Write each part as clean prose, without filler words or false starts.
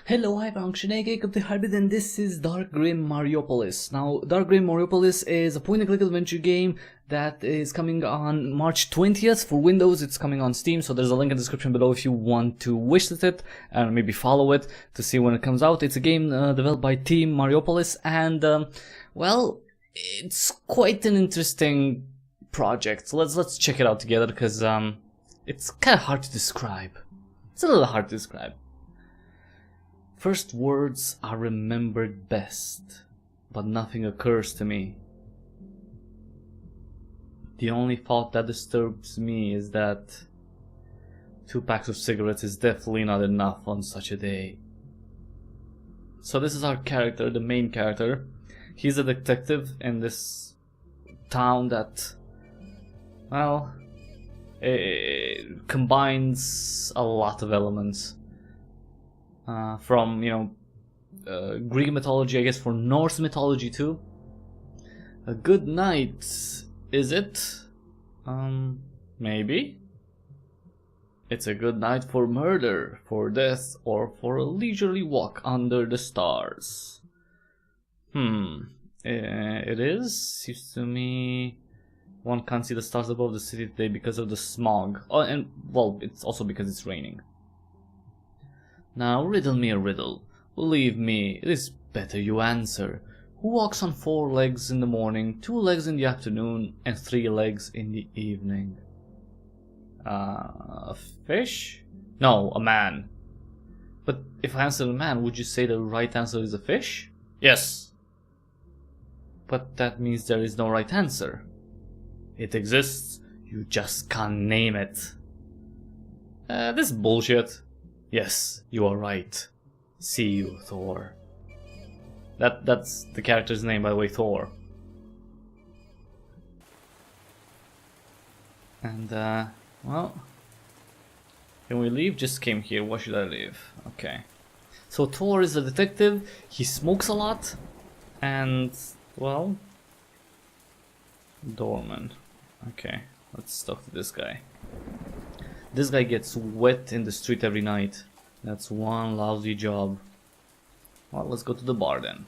Hello, I'm ALL the Cryptic Hybrid, and this is Dark Grim Mariupolis. Now, Dark Grim Mariupolis is a point-and-click adventure game that is coming on March 20th for Windows. It's coming on Steam, so there's a link in the description below if you want to wishlist it and maybe follow it to see when it comes out. It's a game developed by Team Mariupolis, and well, it's quite an interesting project. So let's check it out together, because it's kind of hard to describe. It's a little hard to describe. First words are remembered best, but nothing occurs to me. The only thought that disturbs me is that 2 packs of cigarettes is definitely not enough on such a day. So this is our character, the main character. He's a detective in this town that, well, it combines a lot of elements. From, Greek mythology, I guess, for Norse mythology too. A good night, is it? Maybe? It's a good night for murder, for death, or for a leisurely walk under the stars. It is? Seems to me one can't see the stars above the city today because of the smog. Oh, and, well, it's also because it's raining. Now riddle me a riddle. Believe me, it is better you answer. Who walks on 4 legs in the morning, 2 legs in the afternoon, and 3 legs in the evening? A fish? No, a man. But if I answer a man, would you say the right answer is a fish? Yes. But that means there is no right answer. It exists, you just can't name it. This bullshit. Yes, you are right. See you, Thor. That's the character's name, by the way, Thor. And, well, can we leave? Just came here, why should I leave? Okay. So Thor is a detective, he smokes a lot, and, well, doorman. Okay, let's talk to this guy. This guy gets wet in the street every night. That's one lousy job. Well, let's go to the bar then.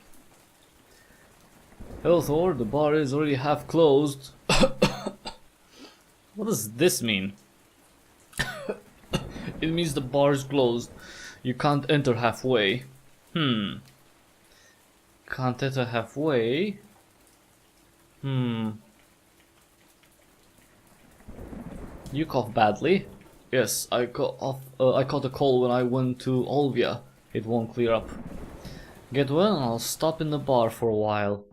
Hello, Thor. The bar is already half closed. What does this mean? It means the bar is closed. You can't enter halfway. Can't enter halfway? You cough badly. Yes, I caught a cold when I went to Olvia. It won't clear up. Get well and I'll stop in the bar for a while.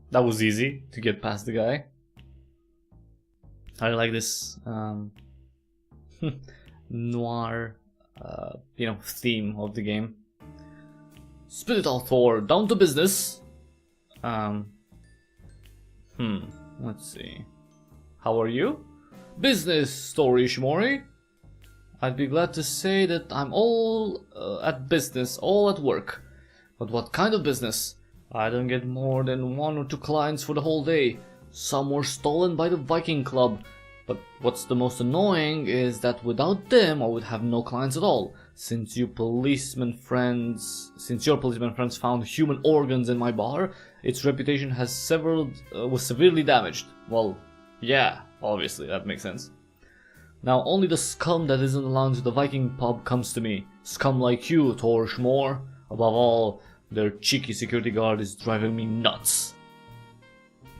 That was easy to get past the guy. I like this noir theme of the game. Spit it out, Thor, down to business. Let's see. How are you? Business, Story Shimori. I'd be glad to say that I'm all at business, all at work. But what kind of business? I don't get more than 1 or 2 clients for the whole day. Some were stolen by the Viking Club. But what's the most annoying is that without them I would have no clients at all. Since your policeman friends found human organs in my bar, its reputation was severely damaged. Well, yeah. Obviously, that makes sense. Now only the scum that isn't allowed to the Viking pub comes to me. Scum like you, Thor Schmore. Above all, their cheeky security guard is driving me nuts.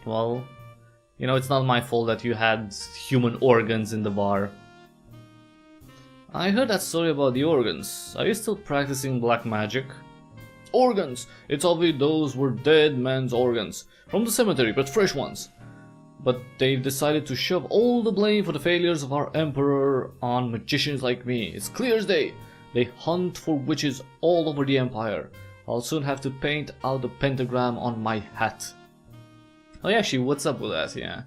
Well, it's not my fault that you had human organs in the bar. I heard that story about the organs. Are you still practicing black magic? Organs! It's obvious those were dead men's organs. From the cemetery, but fresh ones. But they've decided to shove all the blame for the failures of our emperor on magicians like me. It's clear as day. They hunt for witches all over the empire. I'll soon have to paint out the pentagram on my hat. Oh yeah, actually, what's up with that, yeah.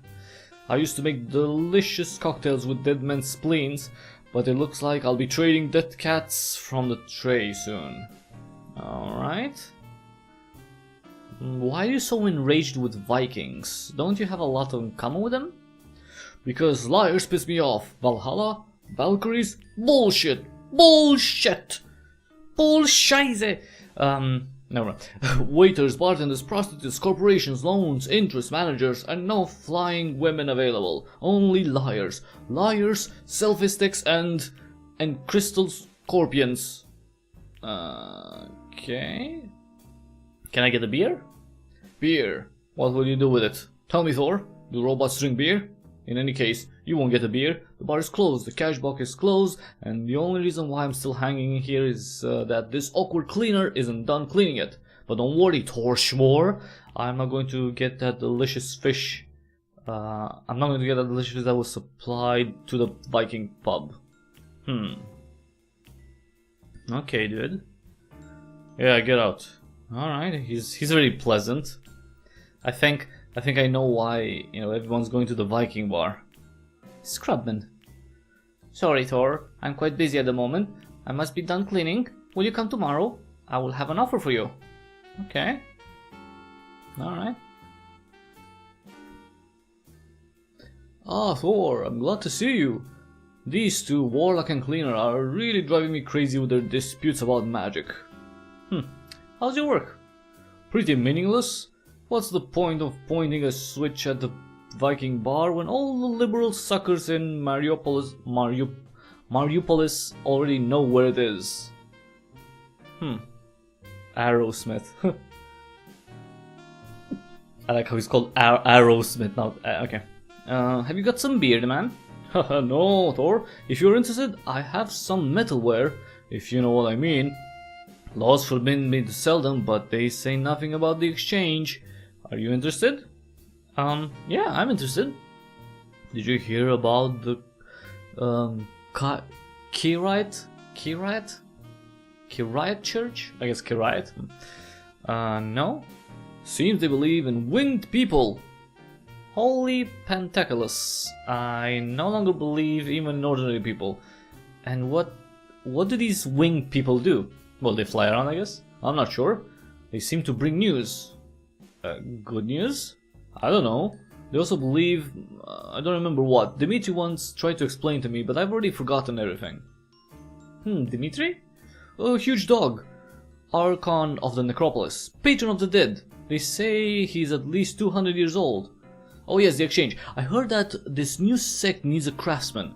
I used to make delicious cocktails with dead men's spleens, but it looks like I'll be trading dead cats from the tray soon. Alright. Why are you so enraged with Vikings? Don't you have a lot in common with them? Because liars piss me off. Valhalla? Valkyries? Bullshit! Bullshit! Bullscheiße! Never mind. Waiters, bartenders, prostitutes, corporations, loans, interest managers, and no flying women available. Only liars. Liars, selfie sticks, and crystal scorpions. Okay. Can I get a beer? Beer. What will you do with it? Tell me, Thor. Do robots drink beer? In any case, you won't get a beer. The bar is closed, the cash box is closed, and the only reason why I'm still hanging here is that this awkward cleaner isn't done cleaning yet. But don't worry, Thor Schmore. I'm not going to get that delicious fish. I'm not going to get that delicious fish that was supplied to the Viking pub. Okay, dude. Yeah, get out. Alright, he's very pleasant. I think I know why, you know, everyone's going to the Viking bar. Scrubman. Sorry, Thor. I'm quite busy at the moment. I must be done cleaning. Will you come tomorrow? I will have an offer for you. Okay. Alright. Ah, Thor, I'm glad to see you. These two, Warlock and Cleaner, are really driving me crazy with their disputes about magic. How's your work? Pretty meaningless. What's the point of pointing a switch at the Viking bar when all the liberal suckers in Mariupolis already know where it is? Arrowsmith. I like how he's called Arrowsmith now. Okay. Have you got some beer, man? No, Thor. If you're interested, I have some metalware, if you know what I mean. Laws forbid me to sell them, but they say nothing about the exchange. Are you interested? Yeah, I'm interested. Did you hear about the Kirite Church? I guess Kirite. No. Seems they believe in winged people. Holy Pentaculus. I no longer believe even in ordinary people. And what do these winged people do? Well, they fly around, I guess. I'm not sure. They seem to bring news. Good news? I don't know. They also believe... I don't remember what. Dimitri once tried to explain to me, but I've already forgotten everything. Dimitri? A huge dog. Archon of the Necropolis. Patron of the dead. They say he's at least 200 years old. Oh yes, the exchange. I heard that this new sect needs a craftsman.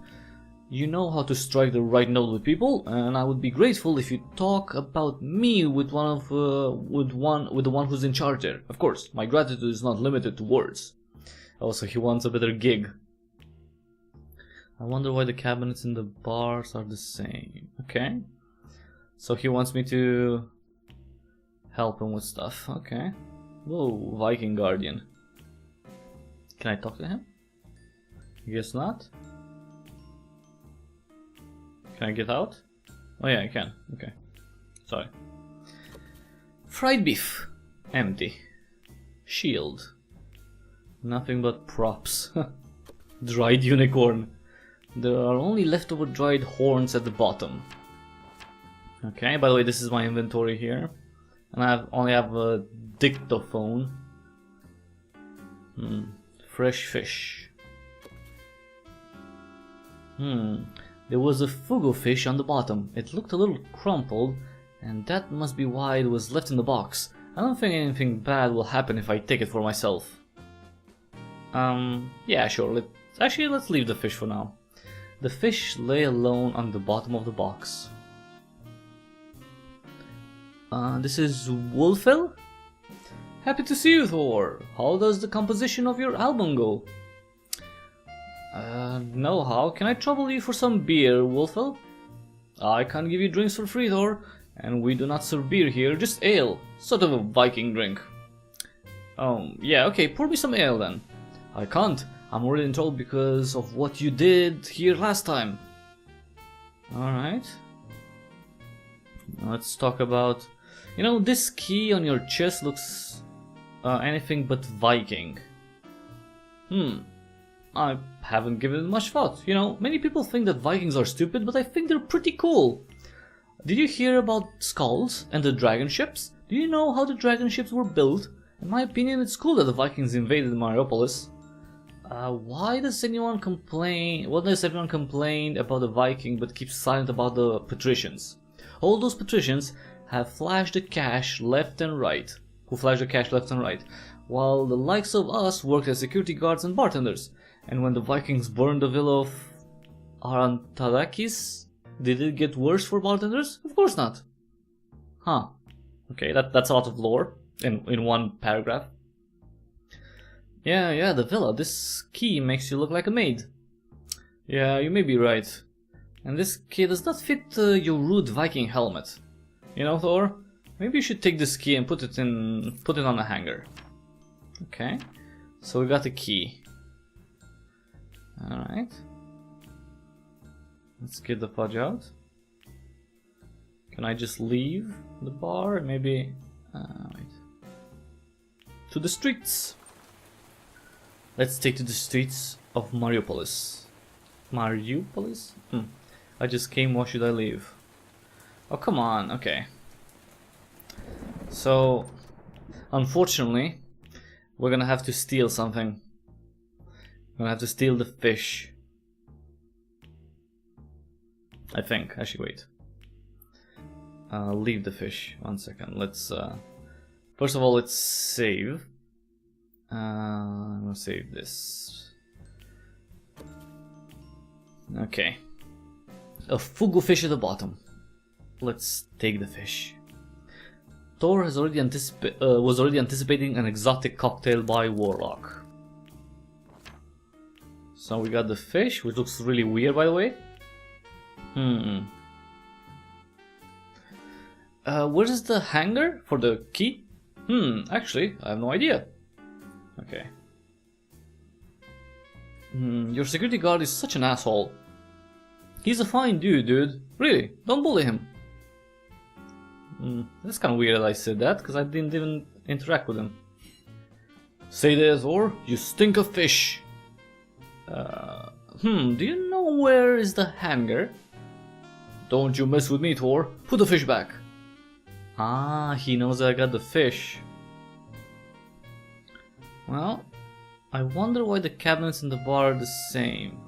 You know how to strike the right note with people, and I would be grateful if you talk about me with the one who's in charge there. Of course, my gratitude is not limited to words. Also, he wants a better gig. I wonder why the cabinets in the bars are the same. Okay. So he wants me to help him with stuff. Okay. Whoa, Viking Guardian. Can I talk to him? I guess not. Can I get out? Oh yeah, I can. Okay. Sorry. Fried beef. Empty. Shield. Nothing but props. Dried unicorn. There are only leftover dried horns at the bottom. Okay, by the way, this is my inventory here. And I only have a dictaphone. Fresh fish. There was a fugu fish on the bottom. It looked a little crumpled, and that must be why it was left in the box. I don't think anything bad will happen if I take it for myself. Yeah, sure. Let's leave the fish for now. The fish lay alone on the bottom of the box. This is Wolfel? Happy to see you, Thor. How does the composition of your album go? No, how? Can I trouble you for some beer, Wolfel? I can't give you drinks for free, Thor, and we do not serve beer here, just ale. Sort of a Viking drink. Yeah, okay, pour me some ale then. I can't. I'm already in trouble because of what you did here last time. Alright. Let's talk about... You know, this key on your chest looks anything but Viking. I haven't given it much thought. You know, many people think that Vikings are stupid, but I think they're pretty cool. Did you hear about skulls and the dragon ships? Do you know how the dragon ships were built? In my opinion, it's cool that the Vikings invaded Mariupolis. Why does everyone complain about the Viking but keep silent about the patricians? All those patricians have flashed the cash left and right. While the likes of us worked as security guards and bartenders. And when the Vikings burned the villa of Arantarakis, did it get worse for bartenders? Of course not. Huh. Okay, that's a lot of lore in one paragraph. Yeah, the villa. This key makes you look like a maid. Yeah, you may be right. And this key does not fit your rude Viking helmet. You know, Thor? Maybe you should take this key and put it on a hanger. Okay. So we got the key. Alright. Let's get the fudge out. Can I just leave the bar? Maybe... wait. To the streets! Let's take to the streets of Mariupolis. Mariupolis? I just came, why should I leave? Oh, come on, okay. So, unfortunately, we're gonna have to steal something. We're gonna have to steal the fish. I think. Actually, wait. Leave the fish. 1 second. Let's, first of all, let's save. I'm gonna save this. Okay. A fugu fish at the bottom. Let's take the fish. Thor has already was already anticipating an exotic cocktail by Warlock. So we got the fish, which looks really weird, by the way. Where's the hanger for the key? Actually, I have no idea. Okay. Your security guard is such an asshole. He's a fine dude. Really, don't bully him. That's kind of weird that I said that, because I didn't even interact with him. Say there, Thor, you stink of fish. Do you know where is the hanger? Don't you mess with me, Thor. Put the fish back. Ah, he knows that I got the fish. Well, I wonder why the cabinets in the bar are the same.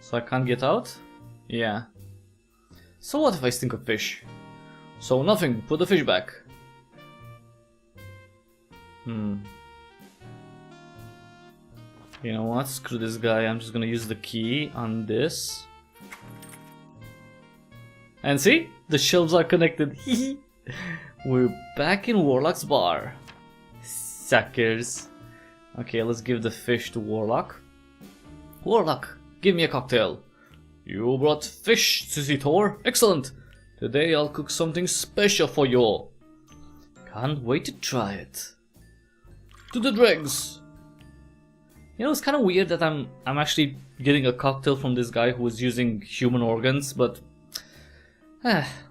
So I can't get out? Yeah. So what if I stink of fish? So nothing, put the fish back. You know what, screw this guy, I'm just gonna use the key on this. And see? The shelves are connected. We're back in Warlock's bar. Suckers. Okay, let's give the fish to Warlock. Warlock, give me a cocktail. You brought fish, Sissy Thor. Excellent. Today I'll cook something special for you. Can't wait to try it. To the dregs. You know, it's kind of weird that I'm actually getting a cocktail from this guy who was using human organs, but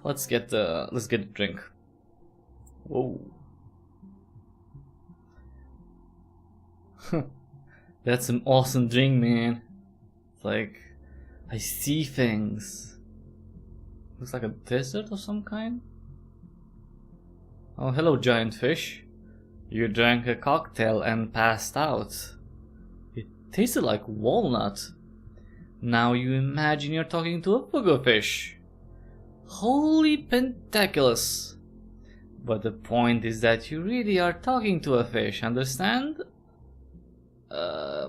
let's get the drink. Whoa. That's an awesome drink, man. It's like I see things. Looks like a desert of some kind. Oh, hello, giant fish. You drank a cocktail and passed out. It tasted like walnut. Now you imagine you're talking to a fugu fish. Holy pentaculus. But the point is that you really are talking to a fish, understand?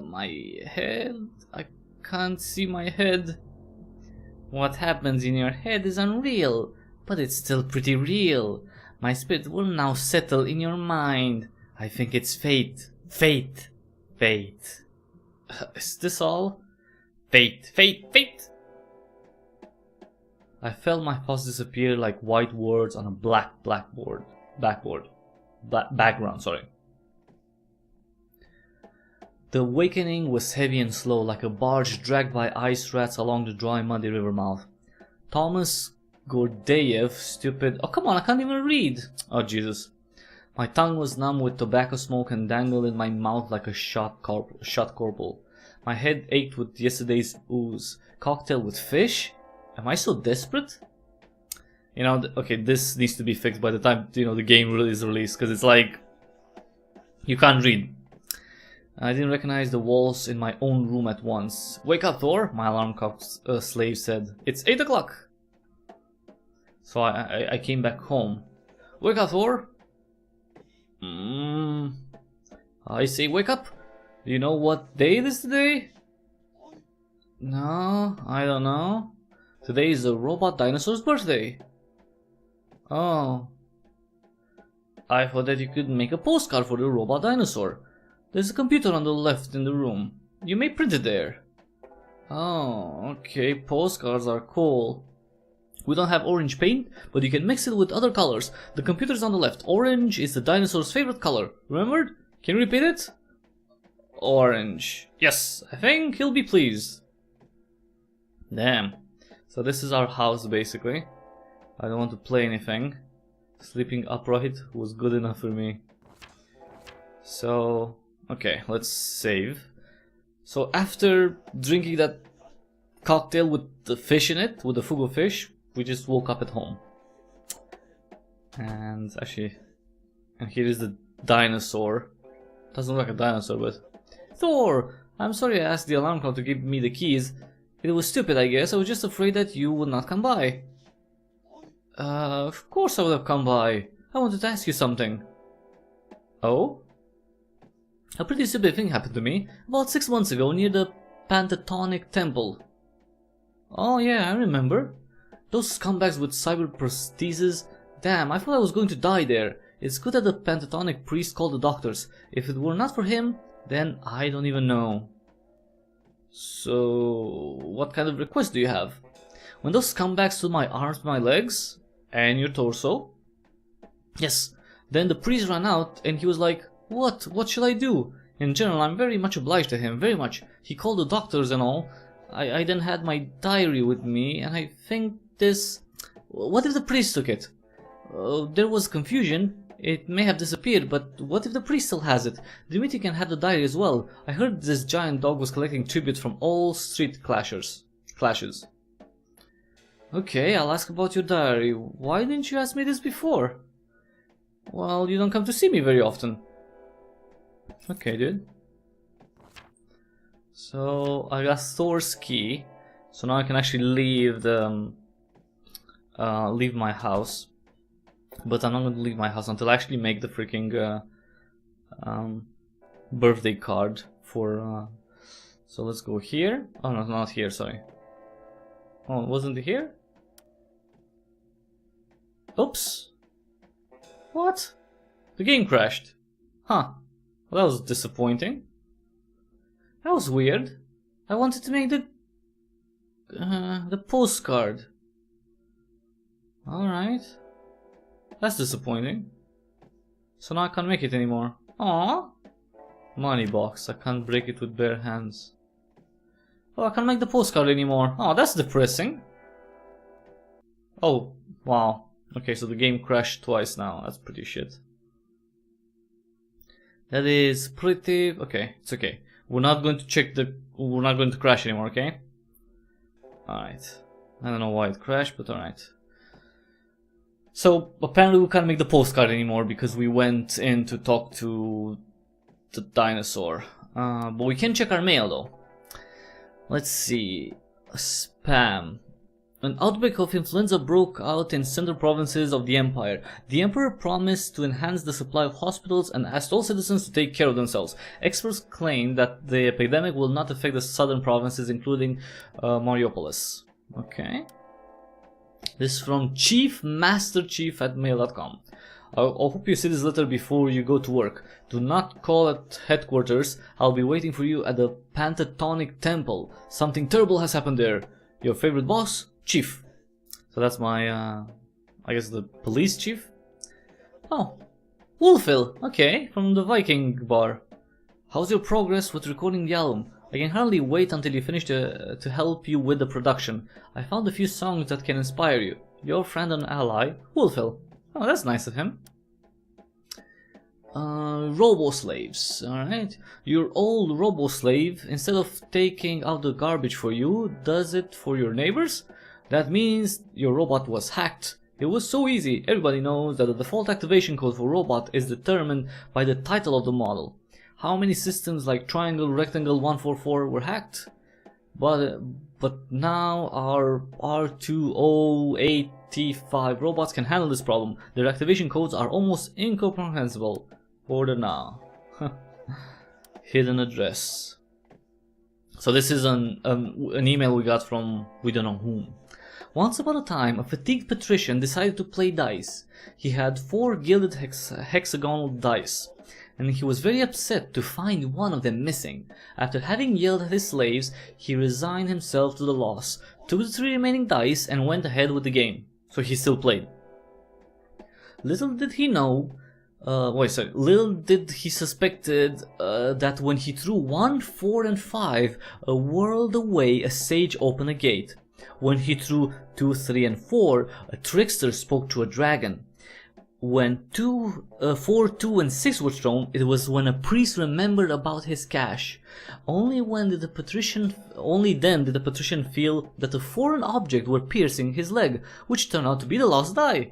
My head? I can't see my head. What happens in your head is unreal, but it's still pretty real. My spirit will now settle in your mind. I think it's fate. Fate. Fate. Is this all? Fate. Fate. Fate. I felt my thoughts disappear like white words on a background, sorry. The awakening was heavy and slow, like a barge dragged by ice rats along the dry, muddy river mouth. Thomas Gordeyev, stupid... Oh, come on, I can't even read! Oh, Jesus. My tongue was numb with tobacco smoke and dangled in my mouth like a shot corporal. My head ached with yesterday's ooze. Cocktail with fish? Am I so desperate? You know, okay, this needs to be fixed by the time, you know, the game really is released, because it's like... You can't read. I didn't recognize the walls in my own room at once. Wake up, Thor, my alarm clock slave said. It's 8 o'clock. So I came back home. Wake up, Thor! I say wake up! Do you know what day it is today? No, I don't know. Today is the robot dinosaur's birthday. Oh. I thought that you could make a postcard for the robot dinosaur. There's a computer on the left in the room. You may print it there. Oh, okay, postcards are cool. We don't have orange paint, but you can mix it with other colors. The computer's on the left. Orange is the dinosaur's favorite color. Remembered? Can you repeat it? Orange. Yes, I think he'll be pleased. Damn. So this is our house basically. I don't want to play anything. Sleeping upright was good enough for me. So, okay, let's save. So after drinking that cocktail with the fish in it, with the fugu fish, we just woke up at home. And actually, and here is the dinosaur. Doesn't look like a dinosaur, but... Thor! I'm sorry I asked the alarm clock to give me the keys. It was stupid, I guess. I was just afraid that you would not come by. Of course I would have come by. I wanted to ask you something. Oh? A pretty stupid thing happened to me about 6 months ago near the Pentatonic Temple. Oh yeah, I remember. Those scumbags with cyber prostheses. Damn, I thought I was going to die there. It's good that the Pentatonic priest called the doctors. If it were not for him, then I don't even know. So, what kind of request do you have? When those scumbags stole my arms, my legs, and your torso? Yes. Then the priest ran out and he was like, What shall I do? In general, I'm very much obliged to him, very much. He called the doctors and all. I then had my diary with me, and I think this... What if the priest took it? There was confusion. It may have disappeared, but what if the priest still has it? Dimitri can have the diary as well. I heard this giant dog was collecting tribute from all street clashes. Okay, I'll ask about your diary. Why didn't you ask me this before? Well, you don't come to see me very often. Okay, dude. So I got Thor's key, so now I can actually leave the leave my house. But I'm not going to leave my house until I actually make the freaking birthday card for. So let's go here. Oh no, not here. Sorry. Oh, wasn't it here? Oops. What? The game crashed. Huh. Well, that was disappointing. That was weird. I wanted to make the postcard. Alright. That's disappointing. So now I can't make it anymore. Aww. Money box. I can't break it with bare hands. Oh, I can't make the postcard anymore. Oh, that's depressing. Oh, wow. Okay, so the game crashed twice now. That's pretty shit. That is pretty... Okay, it's okay. We're not going to check the... We're not going to crash anymore, okay? Alright. I don't know why it crashed, but alright. So, apparently we can't make the postcard anymore because we went in to talk to the dinosaur. But we can check our mail though. Let's see. Spam. An outbreak of influenza broke out in central provinces of the empire. The emperor promised to enhance the supply of hospitals and asked all citizens to take care of themselves. Experts claim that the epidemic will not affect the southern provinces, including Mariupolis. Okay. This is from chiefmasterchief@mail.com. I hope you see this letter before you go to work. Do not call at headquarters. I'll be waiting for you at the Pentatonic Temple. Something terrible has happened there. Your favorite boss, Chief. So that's my, I guess the police chief? Oh, Wolfil, okay, from the Viking bar. How's your progress with recording the album? I can hardly wait until you finish to help you with the production. I found a few songs that can inspire you. Your friend and ally, Wolfil. Oh, that's nice of him. Robo-slaves, alright. Your old robo-slave, instead of taking out the garbage for you, does it for your neighbors? That means your robot was hacked. It was so easy. Everybody knows that the default activation code for robot is determined by the title of the model. How many systems like Triangle, Rectangle, 144 were hacked? But but now our R2085 robots can handle this problem. Their activation codes are almost incomprehensible. Order now. Hidden address. So this is an email we got from we don't know whom. Once upon a time, a fatigued patrician decided to play dice. He had 4 gilded hexagonal dice, and he was very upset to find one of them missing. After having yelled at his slaves, he resigned himself to the loss, took the 3 remaining dice, and went ahead with the game. So he still played. Little did he know, little did he suspected that when he threw 1, 4, and 5 a world away, a sage opened a gate. When he threw 2, 3, and 4, a trickster spoke to a dragon. When 4, 2, and 6 were thrown, it was when a priest remembered about his cash. Only then did the patrician feel that a foreign object were piercing his leg, which turned out to be the lost die.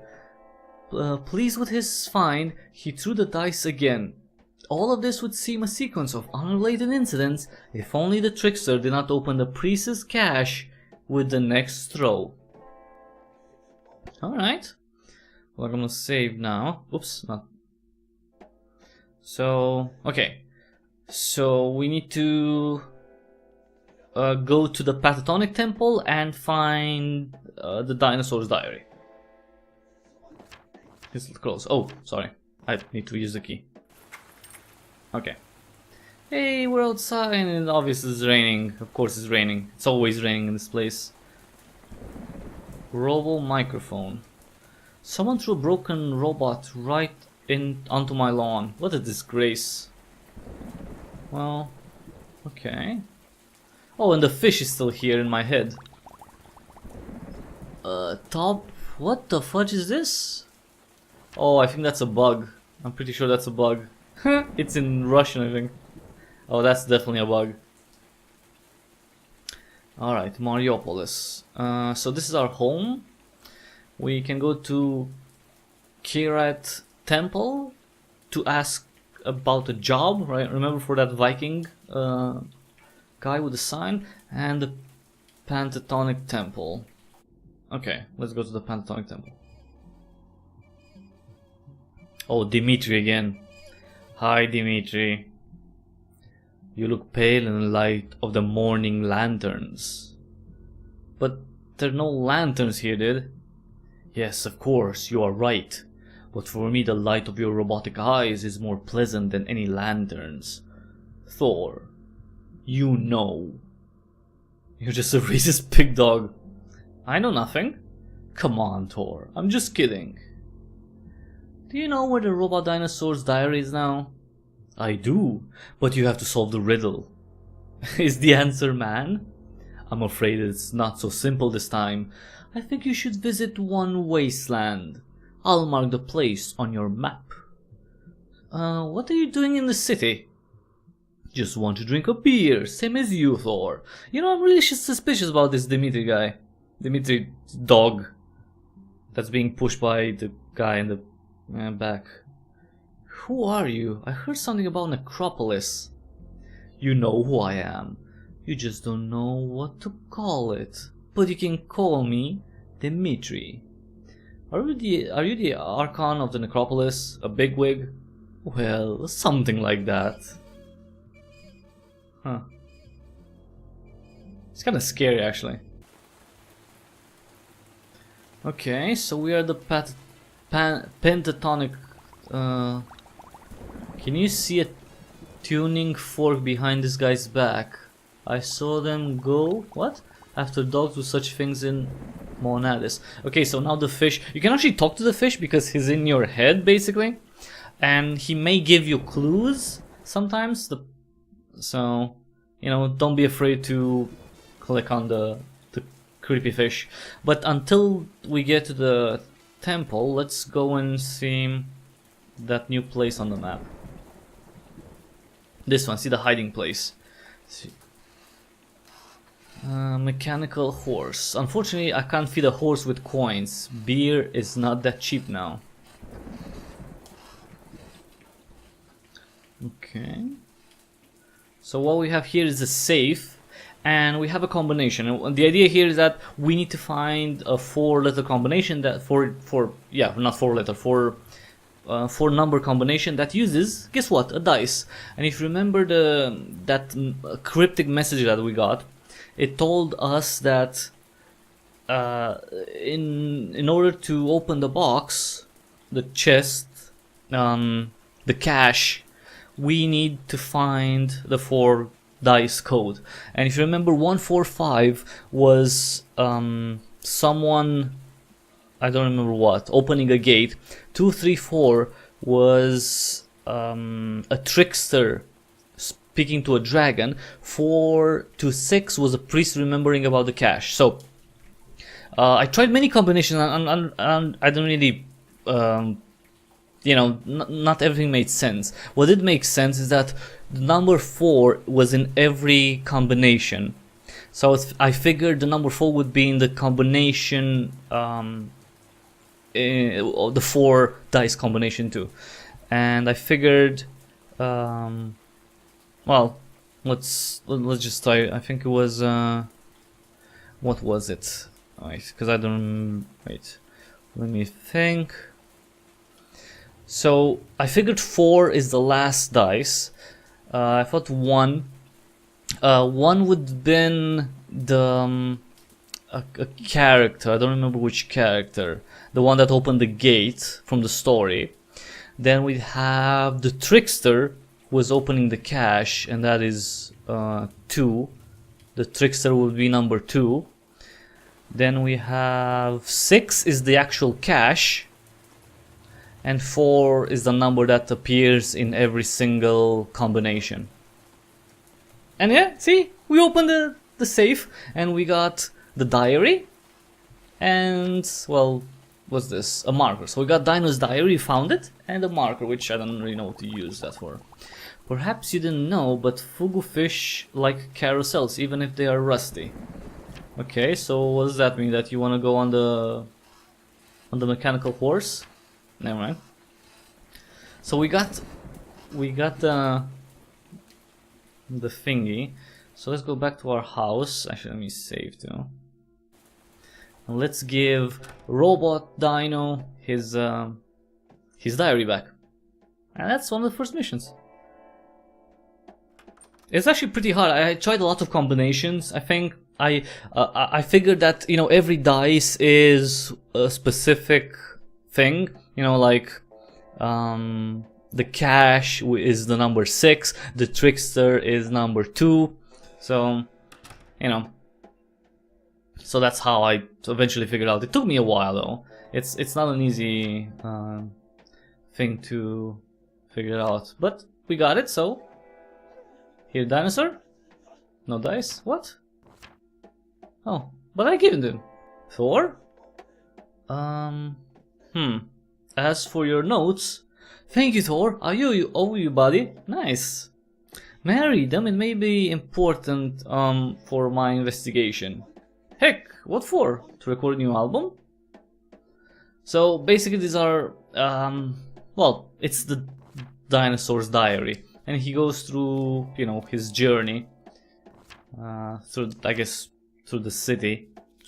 Pleased with his find, he threw the dice again. All of this would seem a sequence of unrelated incidents if only the trickster did not open the priest's cache with the next throw. Alright. Well, I'm gonna save now. Oops, not. So, okay. So we need to go to the Pentatonic Temple and find the dinosaur's diary. It's close. Oh, sorry. I need to use the key. Okay. Hey, we're outside and obviously it's raining. Of course it's raining. It's always raining in this place. Robo microphone. Someone threw a broken robot right onto my lawn. What a disgrace. Well, okay. Oh, and the fish is still here in my head. Top, what the fudge is this? Oh, I think that's a bug. I'm pretty sure that's a bug. It's in Russian, I think. Oh, that's definitely a bug. Alright, Mariupolis. So this is our home. We can go to Kirat Temple to ask about a job, right? Remember, for that Viking guy with the sign. And the Pentatonic Temple. Okay, let's go to the Pentatonic Temple. Oh, Dimitri again. Hi, Dimitri. You look pale in the light of the morning lanterns. But there are no lanterns here, dude. Yes, of course, you are right. But for me, the light of your robotic eyes is more pleasant than any lanterns. Thor, you know. You're just a racist pig dog. I know nothing. Come on, Thor, I'm just kidding. Do you know where the robot dinosaur's diary is now? I do, but you have to solve the riddle. Is the answer man? I'm afraid it's not so simple this time. I think you should visit one wasteland. I'll mark the place on your map. What are you doing in the city? Just want to drink a beer, same as you, Thor. You know, I'm really suspicious about this Dimitri guy. Dimitri dog. That's being pushed by the guy in the back. Who are you? I heard something about Necropolis. You know who I am. You just don't know what to call it. But you can call me Dimitri. Are you the Archon of the Necropolis? A bigwig? Well, something like that. Huh. It's kinda scary, actually. Okay, so we are the Pentatonic. Can you see a tuning fork behind this guy's back? I saw them go. What? After dogs do such things in Monadis. Okay, so now the fish. You can actually talk to the fish because he's in your head, basically, and he may give you clues sometimes. So, you know, don't be afraid to click on the creepy fish. But until we get to the temple, let's go and see that new place on the map. This one, see the hiding place. See. Mechanical horse. Unfortunately, I can't feed a horse with coins. Beer is not that cheap now. Okay. So what we have here is a safe, and we have a combination. And the idea here is that we need to find a 4-letter combination that four number combination that uses, guess what, a dice. And if you remember that cryptic message that we got, it told us that in order to open the box, the chest, the cache, we need to find the 4 dice code. And if you remember, 145 was someone, I don't remember what, opening a gate. 234 was a trickster speaking to a dragon. 426 was a priest remembering about the cache. So I tried many combinations, and I don't really, not everything made sense. What did make sense is that the number 4 was in every combination. So I figured the number 4 would be in the combination, the 4 dice combination too. And I figured, well, let's just try. I think it was, what was it? Wait, because I don't, wait, let me think. So I figured 4 is the last dice. I thought 1 would have been the a character. I don't remember which character, the one that opened the gate from the story. Then we have the trickster who was opening the cache, and that is 2. The trickster will be number 2. Then we have 6 is the actual cache, and 4 is the number that appears in every single combination. And yeah, see, we opened the safe and we got the diary and, well, what's this? A marker. So we got Dino's diary, found it, and a marker, which I don't really know what to use that for. Perhaps you didn't know, but fugu fish like carousels, even if they are rusty. Okay, so what does that mean? That you want to go on the mechanical horse? Never mind. So we got the thingy. So let's go back to our house. Actually, let me save too. And let's give Robot Dino his diary back. And that's one of the first missions. It's actually pretty hard. I tried a lot of combinations. I think I figured that, you know, every dice is a specific thing. You know, like the cache is the number 6, the trickster is number 2. So, you know, so that's how I eventually figured out. It took me a while though. It's not an easy thing to figure out, but we got it. So here, dinosaur. No dice. What? Oh, but I gave it to him. Thor. As for your notes, thank you, Thor. You owe you, buddy. Nice. May I read them? It may be important for my investigation. Heck, what for? To record a new album? So basically these are, well, it's the dinosaur's diary. And he goes through, you know, his journey through, I guess, through the city,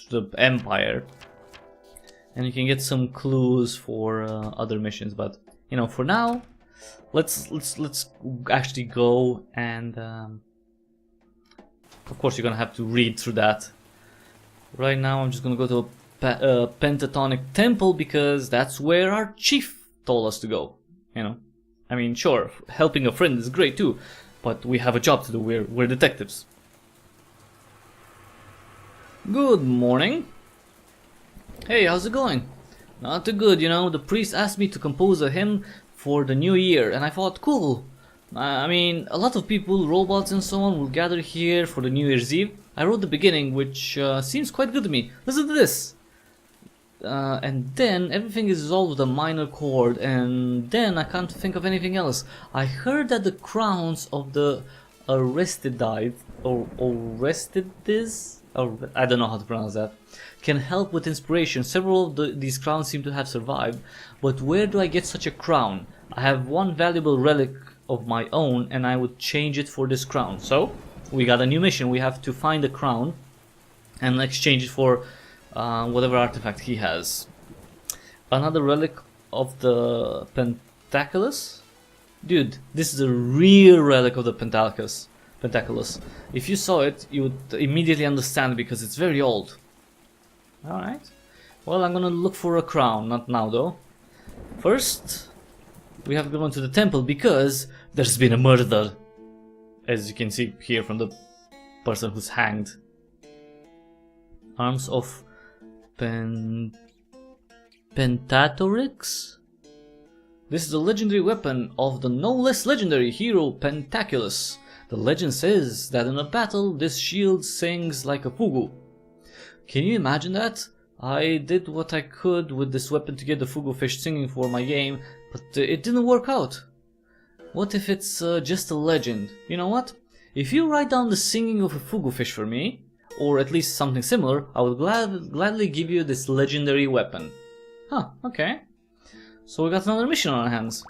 through the empire. And you can get some clues for other missions, but you know, for now, let's actually go and of course you're gonna have to read through that. Right now, I'm just gonna go to a pentatonic temple because that's where our chief told us to go. You know, I mean, sure, helping a friend is great too, but we have a job to do. We're detectives. Good morning. Hey, how's it going? Not too good, you know. The priest asked me to compose a hymn for the new year, and I thought, cool. I mean, a lot of people, robots and so on, will gather here for the New Year's Eve. I wrote the beginning, which seems quite good to me. Listen to this. And then everything is resolved with a minor chord, and then I can't think of anything else. I heard that the crowns of the Aristides, I don't know how to pronounce that, can help with inspiration. Several of these crowns seem to have survived, but where do I get such a crown? I have one valuable relic of my own, and I would change it for this crown. So, we got a new mission. We have to find a crown and exchange it for whatever artifact he has. Another relic of the Pentaculus? Dude, this is a real relic of the Pentaculus. If you saw it, you would immediately understand because it's very old. Alright. Well, I'm gonna look for a crown, not now though. First, we have to go into the temple because there's been a murder. As you can see here from the person who's hanged. Arms of Pentatorix? This is the legendary weapon of the no less legendary hero Pentaculus. The legend says that in a battle this shield sings like a fugu. Can you imagine that? I did what I could with this weapon to get the fugu fish singing for my game, but it didn't work out. What if it's just a legend? You know what? If you write down the singing of a fugu fish for me, or at least something similar, I would gladly give you this legendary weapon. Huh, okay. So we got another mission on our hands.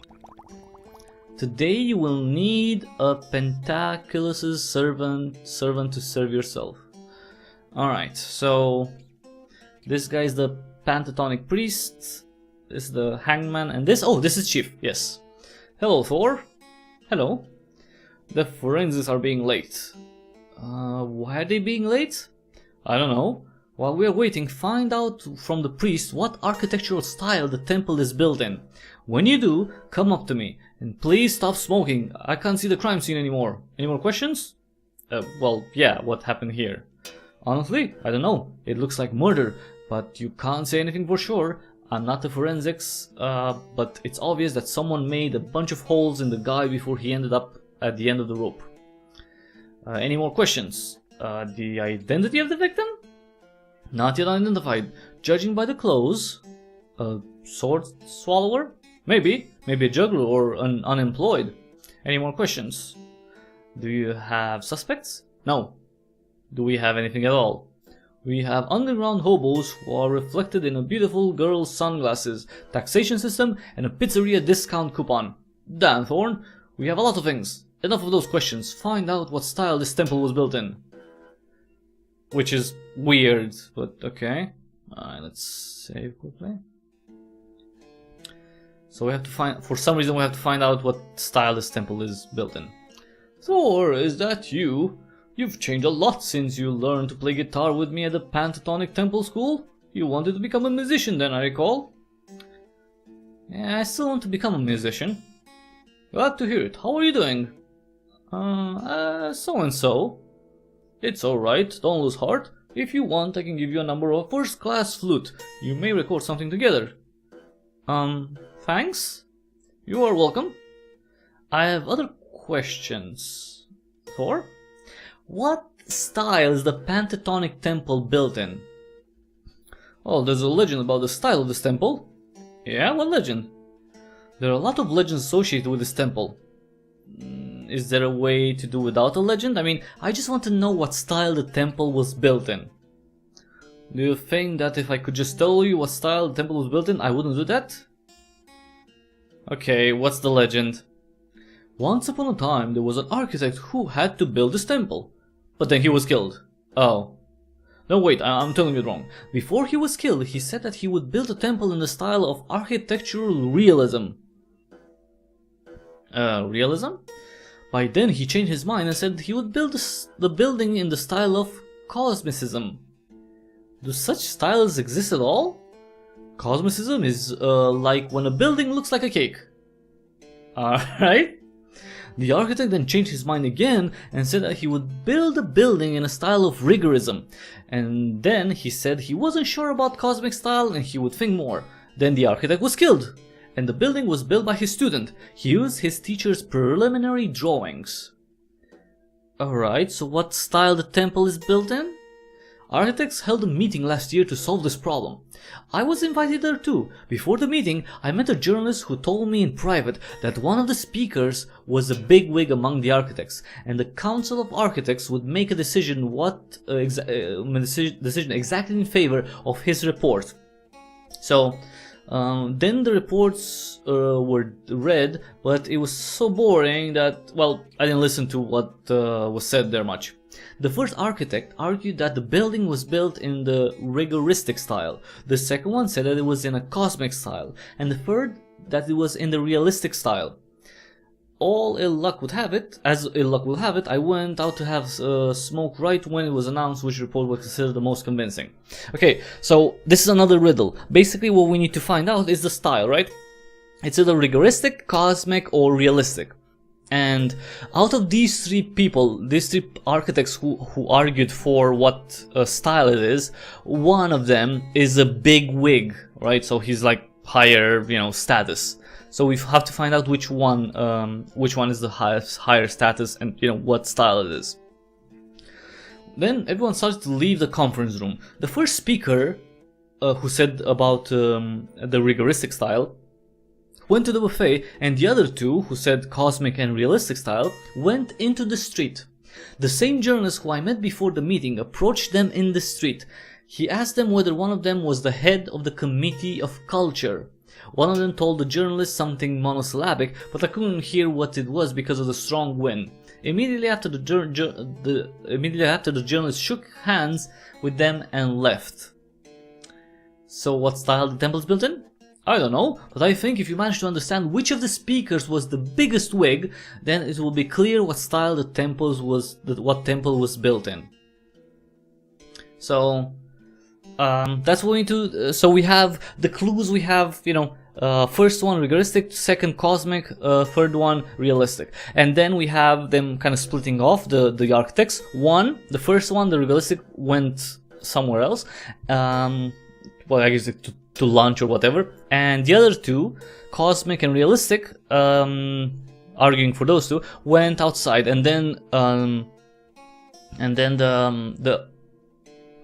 Today you will need a Pentaculus's servant to serve yourself. Alright, so this guy is the pentatonic priest, this is the hangman, and this is Chief, yes. Hello Thor. Hello. The forensics are being late. Why are they being late? I don't know. While we are waiting, find out from the priest what architectural style the temple is built in. When you do, come up to me. And please stop smoking. I can't see the crime scene anymore. Any more questions? Well, yeah, what happened here? Honestly, I don't know. It looks like murder, but you can't say anything for sure. I'm not the forensics, but it's obvious that someone made a bunch of holes in the guy before he ended up at the end of the rope. Any more questions? The identity of the victim? Not yet identified. Judging by the clothes, a sword swallower? Maybe a juggler or an unemployed. Any more questions? Do you have suspects? No. Do we have anything at all? We have underground hobos who are reflected in a beautiful girl's sunglasses, taxation system, and a pizzeria discount coupon. Damn, Thorn, we have a lot of things. Enough of those questions. Find out what style this temple was built in. Which is weird, but okay. Alright, let's save quickly. So we have to find, for some reason we have to find out what style this temple is built in. Thor, is that you? You've changed a lot since you learned to play guitar with me at the Pentatonic Temple School. You wanted to become a musician then, I recall. Yeah, I still want to become a musician. Glad to hear it. How are you doing? So and so. It's alright, don't lose heart. If you want, I can give you a number of first-class flute. You may record something together. Thanks? You are welcome. I have other questions. Thor? What style is the Pentatonic Temple built in? Oh, there's a legend about the style of this temple. Yeah, what legend? There are a lot of legends associated with this temple. Is there a way to do without a legend? I mean, I just want to know what style the temple was built in. Do you think that if I could just tell you what style the temple was built in, I wouldn't do that? Okay, what's the legend? Once upon a time, there was an architect who had to build this temple. But then he was killed. Oh. No, wait, I'm telling you wrong. Before he was killed, he said that he would build a temple in the style of architectural realism. Realism? By then he changed his mind and said he would build the building in the style of cosmicism. Do such styles exist at all? Cosmicism is like when a building looks like a cake. Alright. The architect then changed his mind again and said that he would build a building in a style of rigorism. And then he said he wasn't sure about cosmic style and he would think more. Then the architect was killed. And the building was built by his student. He used his teacher's preliminary drawings. Alright, so what style the temple is built in? Architects held a meeting last year to solve this problem. I was invited there too. Before the meeting, I met a journalist who told me in private that one of the speakers was a bigwig among the architects, and the Council of Architects would make a decision decision exactly in favor of his report. So, Then the reports were read, but it was so boring that, well, I didn't listen to what was said there much. The first architect argued that the building was built in the rigoristic style. The second one said that it was in a cosmic style, and the third that it was in the realistic style. All ill luck would have it, as ill luck will have it, I went out to have smoke right when it was announced which report was considered the most convincing. Okay, so this is another riddle. Basically what we need to find out is the style, right? It's either rigoristic, cosmic, or realistic. And out of these three people, these three architects who argued for what style it is, one of them is a big wig, right? So he's like higher, you know, status. So we have to find out which one is the higher status and, you know, what style it is. Then everyone started to leave the conference room. The first speaker, who said about the rigoristic style, went to the buffet, and the other two, who said cosmic and realistic style, went into the street. The same journalist who I met before the meeting approached them in the street. He asked them whether one of them was the head of the Committee of Culture. One of them told the journalist something monosyllabic, but I couldn't hear what it was because of the strong wind. Immediately after the journalist shook hands with them and left. So what style the temple is built in? I don't know, but I think if you manage to understand which of the speakers was the biggest wig, then it will be clear what style the temple was built in. So that's what we need to. So we have the clues. We have, you know, first one rigoristic, second cosmic, third one realistic, and then we have them kind of splitting off the architects. The first one, the rigoristic, went somewhere else. Well, I guess to lunch or whatever, and the other two, cosmic and realistic, arguing for those two, went outside, and then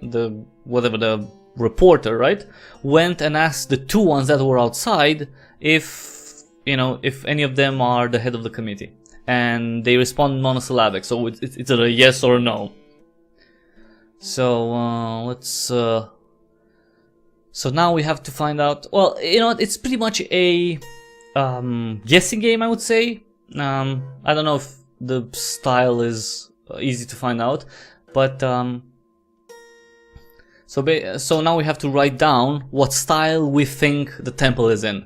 the reporter, right, went and asked the two ones that were outside if, you know, if any of them are the head of the committee, and they respond monosyllabic, so it's either a yes or a no. So let's. So now we have to find out. Well, you know, it's pretty much a guessing game, I would say. I don't know if the style is easy to find out, but so now we have to write down what style we think the temple is in.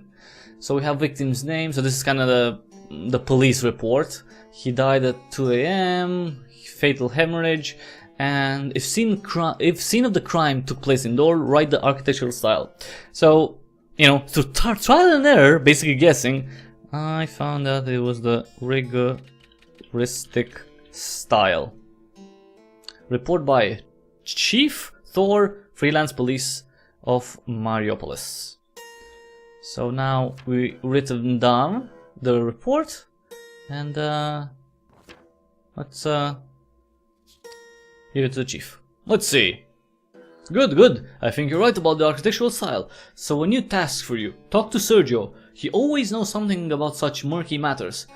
So we have victim's name. So this is kind of the police report. He died at 2 a.m. Fatal hemorrhage. And if scene of the crime took place indoor, write the architectural style. So, you know, through trial and error, basically guessing, I found out it was the rigoristic style. Report by Chief Thor, freelance police of Mariupolis. So now we written down the report, and let's give it to the chief. Let's see. Good. I think you're right about the architectural style. So a new task for you. Talk to Sergio. He always knows something about such murky matters.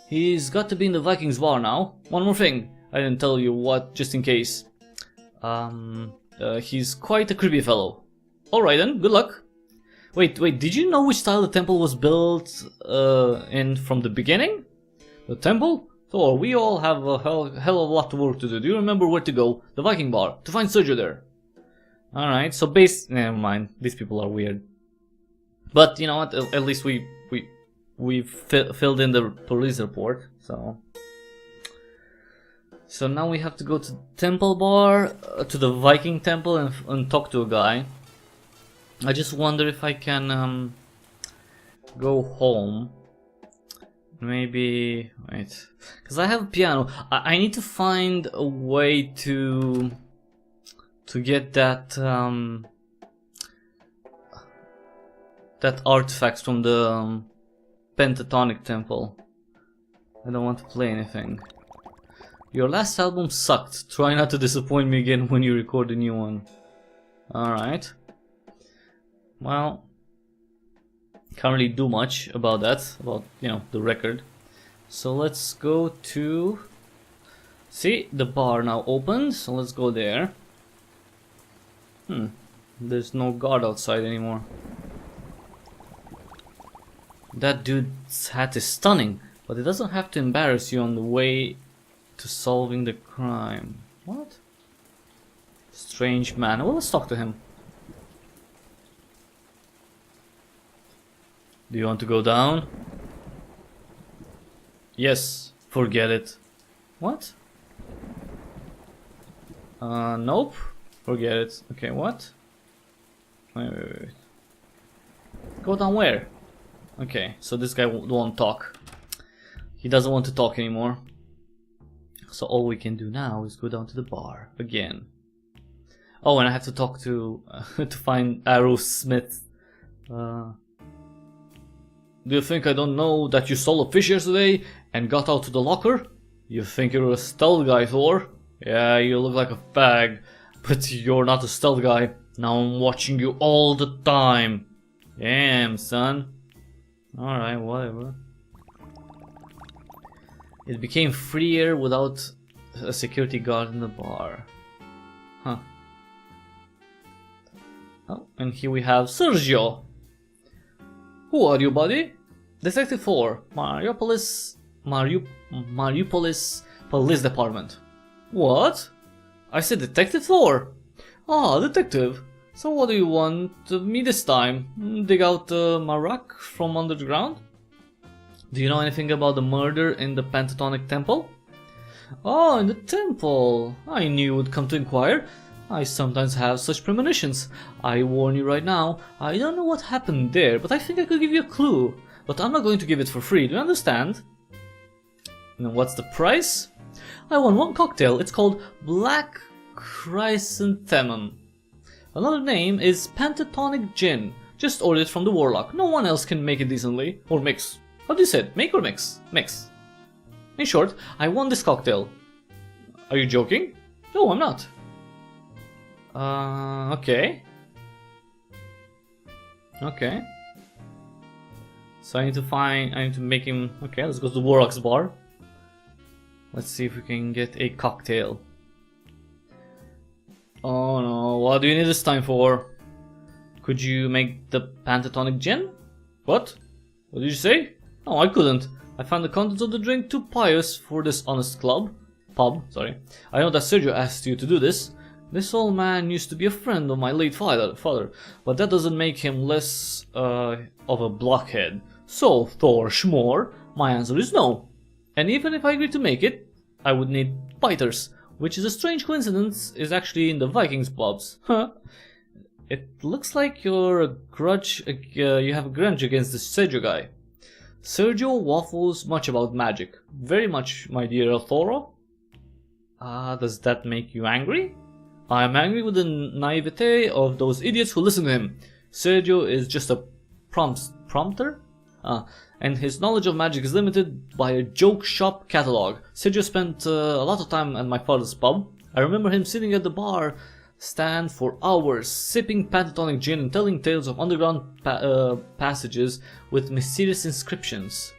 He's got to be in the Vikings bar now. One more thing. I didn't tell you what, just in case. He's quite a creepy fellow. Alright then, good luck. Wait, did you know which style the temple was built in from the beginning? The temple? Thor, we all have a hell of a lot of work to do. Do you remember where to go? The Viking bar. To find Sergio there. Alright, so never mind. These people are weird. But you know what? At least we filled in the police report. So now we have to go to the temple bar, to the Viking temple, and talk to a guy. I just wonder if I can go home. Maybe, wait, because I have a piano. I need to find a way to get that that artifact from the pentatonic temple. I don't want to play anything. Your last album sucked. Try not to disappoint me again when you record a new one. Alright. Well, can't really do much about that, about, you know, the record. So let's go to... See, the bar now opened, so let's go there. There's no guard outside anymore. That dude's hat is stunning, but it doesn't have to embarrass you on the way to solving the crime. What? Strange man. Well, let's talk to him. Do you want to go down? Yes. Forget it. What? Nope. Forget it. Okay, what? Wait. Go down where? Okay, so this guy won't talk. He doesn't want to talk anymore. So all we can do now is go down to the bar again. Oh, and I have to talk to to find Arrowsmith. Do you think I don't know that you stole a fish yesterday and got out to the locker? You think you're a stealth guy, Thor? Yeah, you look like a fag, but you're not a stealth guy. Now I'm watching you all the time. Damn, son. Alright, whatever. It became freer without a security guard in the bar. Huh. Oh, and here we have Sergio. Who are you, buddy? Detective Thor, Mariupolis Police Department. What? I said Detective Thor. Ah, detective. So what do you want me this time? Dig out Marak from underground? Do you know anything about the murder in the Pentatonic Temple? Oh, in the temple. I knew you would come to inquire. I sometimes have such premonitions. I warn you right now, I don't know what happened there, but I think I could give you a clue. But I'm not going to give it for free, do you understand? And what's the price? I won one cocktail. It's called Black Chrysanthemum. Another name is Pentatonic Gin. Just order it from the Warlock. No one else can make it decently. Or mix. What do you say? Make or mix? Mix. In short, I won this cocktail. Are you joking? No, I'm not. Okay. Okay. So I need to make him... Okay, let's go to the Warlock's bar. Let's see if we can get a cocktail. Oh no, what do you need this time for? Could you make the Pentatonic Gin? What? What did you say? No, I couldn't. I found the contents of the drink too pious for this honest pub, sorry. I know that Sergio asked you to do this. This old man used to be a friend of my late father, but that doesn't make him less of a blockhead. So, Thor Schmore, my answer is no. And even if I agree to make it, I would need biters, which is a strange coincidence, is actually in the Vikings pubs. Huh. It looks like you have a grudge against this Sergio guy. Sergio waffles much about magic. Very much, my dear Thor. Does that make you angry? I am angry with the naivete of those idiots who listen to him. Sergio is just a prompter? And his knowledge of magic is limited by a joke shop catalog. Sergio spent a lot of time at my father's pub. I remember him sitting at the bar stand for hours, sipping Pentatonic Gin and telling tales of underground passages with mysterious inscriptions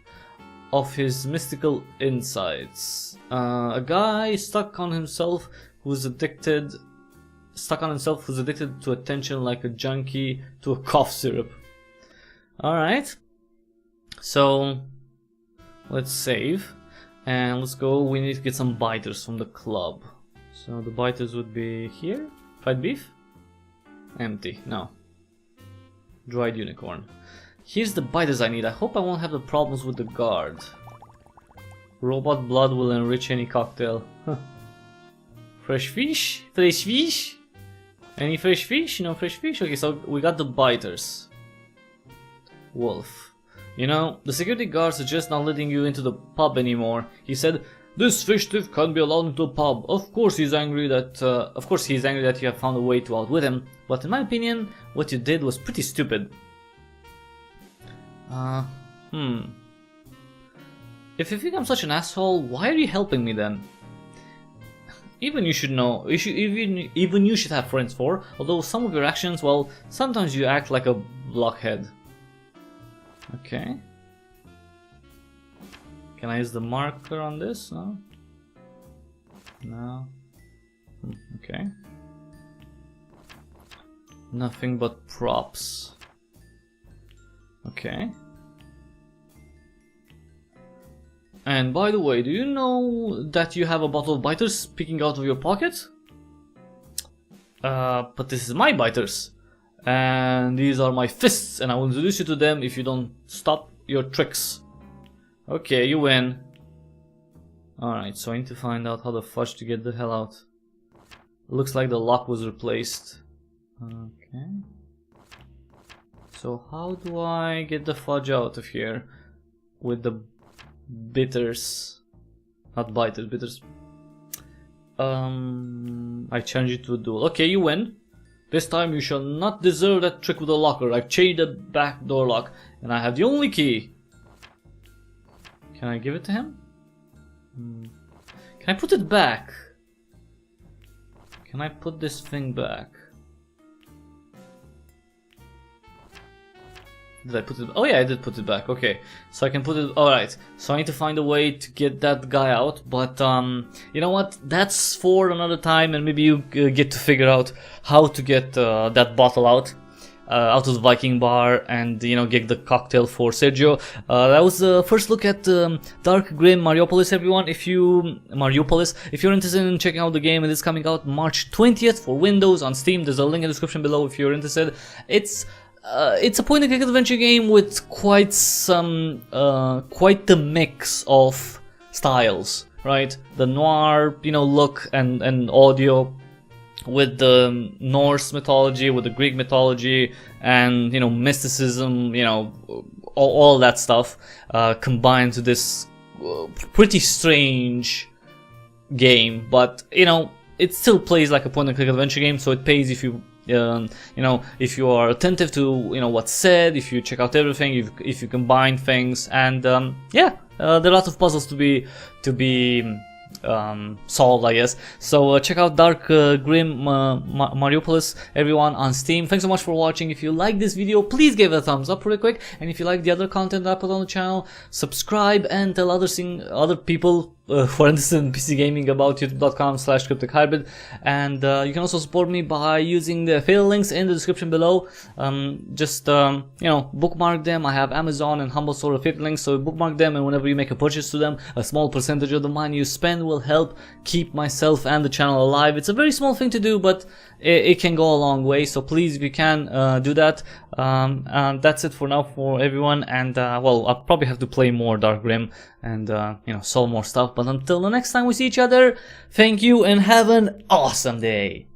of his mystical insights. A guy stuck on himself who's addicted to attention like a junkie to a cough syrup. Alright. So, let's save. And let's go. We need to get some biters from the club. So the biters would be here. Fried beef? Empty. No. Dried unicorn. Here's the biters I need. I hope I won't have the problems with the guard. Robot blood will enrich any cocktail. Huh. Fresh fish? Fresh fish? Any fresh fish? No fresh fish? Okay, so we got the biters. Wolf. You know, the security guards are just not letting you into the pub anymore. He said, "This fish thief can't be allowed into the pub." Of course he's angry that you have found a way to outwit him. But in my opinion, what you did was pretty stupid. If you think I'm such an asshole, why are you helping me then? Even you should know. Even you should have friends for. Although some of your actions, well, sometimes you act like a blockhead. Okay. Can I use the marker on this? No. No. Okay. Nothing but props. Okay. And by the way, do you know that you have a bottle of biters peeking out of your pocket? But this is my biters. And these are my fists, and I will introduce you to them if you don't stop your tricks. Okay, you win. Alright, so I need to find out how the fudge to get the hell out. Looks like the lock was replaced. Okay. So how do I get the fudge out of here? With the bitters. Not biters, bitters. I challenge you to a duel. Okay, you win. This time you shall not deserve that trick with the locker. I've changed the back door lock, and I have the only key. Can I give it to him? Can I put it back? Can I put this thing back? Did I put it? Oh yeah, I did put it back. Okay, so I can put it. All right. So I need to find a way to get that guy out. But you know what? That's for another time, and maybe you get to figure out how to get that bottle out of the Viking bar, and get the cocktail for Sergio. That was the first look at Dark Grim Mariupolis, everyone. If you're interested in checking out the game, it is coming out March 20th for Windows on Steam. There's a link in the description below if you're interested. It's a point-and-click adventure game with quite the mix of styles, right? The noir, look and audio, with the Norse mythology, with the Greek mythology, and mysticism, all that stuff combined to this pretty strange game. But it still plays like a point-and-click adventure game, so it pays if you if you are attentive to what's said, if you check out everything, if you combine things, and yeah, there are a lot of puzzles to be solved, I guess. So check out Dark Grim Mariupolis, everyone, on Steam. Thanks so much for watching. If you like this video, please give it a thumbs up really quick, and if you like the other content I put on the channel, subscribe and tell other people who are interested in PC gaming about youtube.com/cryptichybrid. And you can also support me by using the affiliate links in the description below. Just bookmark them. I have Amazon and Humble Store affiliate links, so bookmark them, and whenever you make a purchase to them, a small percentage of the money you spend will help keep myself and the channel alive. It's a very small thing to do, but it can go a long way, so please, if you can, do that. And that's it for now for everyone, and well, I'll probably have to play more Dark Grim and solve more stuff. But until the next time we see each other, thank you and have an awesome day.